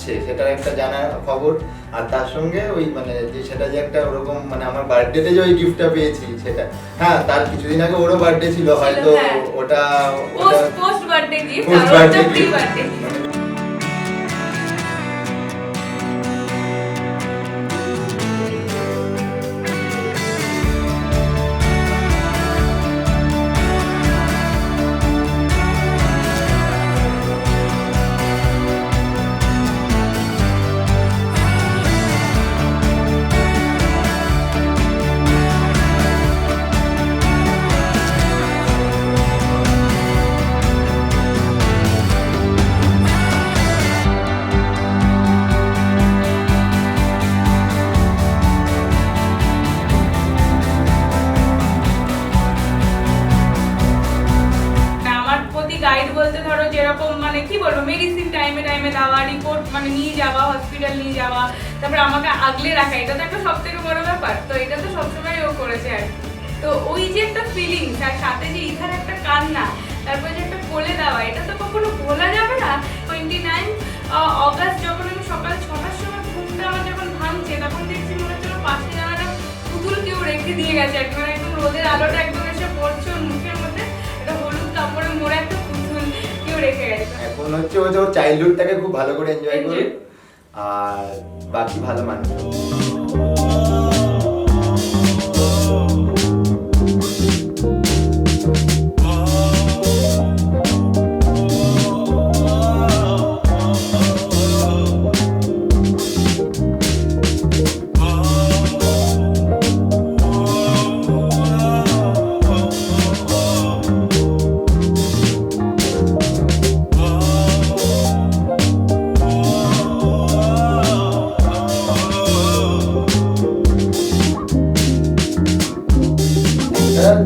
আসছে সেটার একটা জানার খবর। আর তার সঙ্গে ওই মানে যে সেটা যে একটা ওরকম মানে আমার বার্থডেতে যে ওই গিফটটা পেয়েছি সেটা, হ্যাঁ তার কিছুদিন আগে ওরও বার্থডে ছিল হয়তো, ওটা পোস্ট বার্থডে গিফট পোস্ট আর ওটা বার্থডে প্রি বার্থডে। গাইড বলতে ধরো যেরকম মানে কি বলবো মেডিসিন টাইমে টাইমে দেওয়া, রিপোর্ট মানে নিয়ে যাওয়া, হসপিটাল নিয়ে যাওয়া, তারপরে আমাকে আগলে রাখা, এটা তো একটা সব থেকে বড় ব্যাপার। তো এটা তো সবসময় ও করেছে আর কি। তো ওই যে একটা ফিলিংস আর সাথে যে ইথার একটা কান্না, তারপরে যে একটা কোলে দেওয়া, এটা তো কখনো ভোলা যাবে না। 29 অগাস্ট যখন আমি সকাল 6টার সময় ঘুমটা আমার যখন ভাঙছে তখন দেখছি মনে হচ্ছে পাশে যেন একটা পুতুল কেউ রেখে দিয়ে গেছে আর কি, মানে একদম রোদের আলোটা একদম এসে পড়ছে ওর মুখের মধ্যে, একটা হলুদ কাপড়ে মোড়া একটা রেখে গেছে। এখন হচ্ছে ও যে ওর চাইল্ডহুডটাকে খুব ভালো করে এনজয় করে, আর বাকি ভালো মানুষ।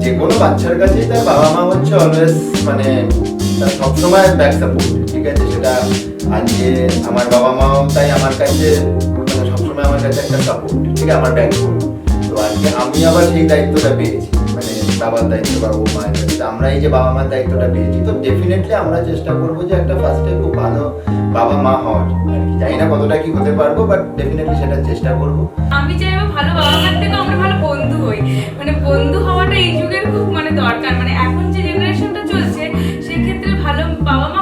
যে কোনো বাচ্চার কাছেই তার বাবা মা হচ্ছে অলওয়েজ মানে তার সবসময় ব্যাক সাপোর্ট, ঠিক আছে? সেটা আজকে আমার বাবা মাও তাই আমার কাছে মানে সবসময় আমার কাছে একটা সাপোর্ট, ঠিক আছে, আমার ব্যাকবোন। তো আজকে আমি আবার সেই দায়িত্বটা পেয়েছি, মানে বাবার দায়িত্ব বা ও মায়ের দায়িত্ব, আমরা এই যে বাবা মার দায়িত্বটা পেয়েছি, তো ডেফিনেটলি আমরা চেষ্টা করবো যে একটা ফার্স্টে খুব ভালো বাবা মা হওয়ার আর কি। জানি না কতটা কি হতে পারবো, বাট ডেফিনেটলি সেটা চেষ্টা করবো। আমি চাইবো ভালো বাবা মার থেকে আমরা ভালো বন্ধু হই, মানে বন্ধু হওয়াটা এই যুগের খুব মানে দরকার, মানে এখন যে জেনারেশনটা চলছে সেক্ষেত্রে ভালো বাবা মা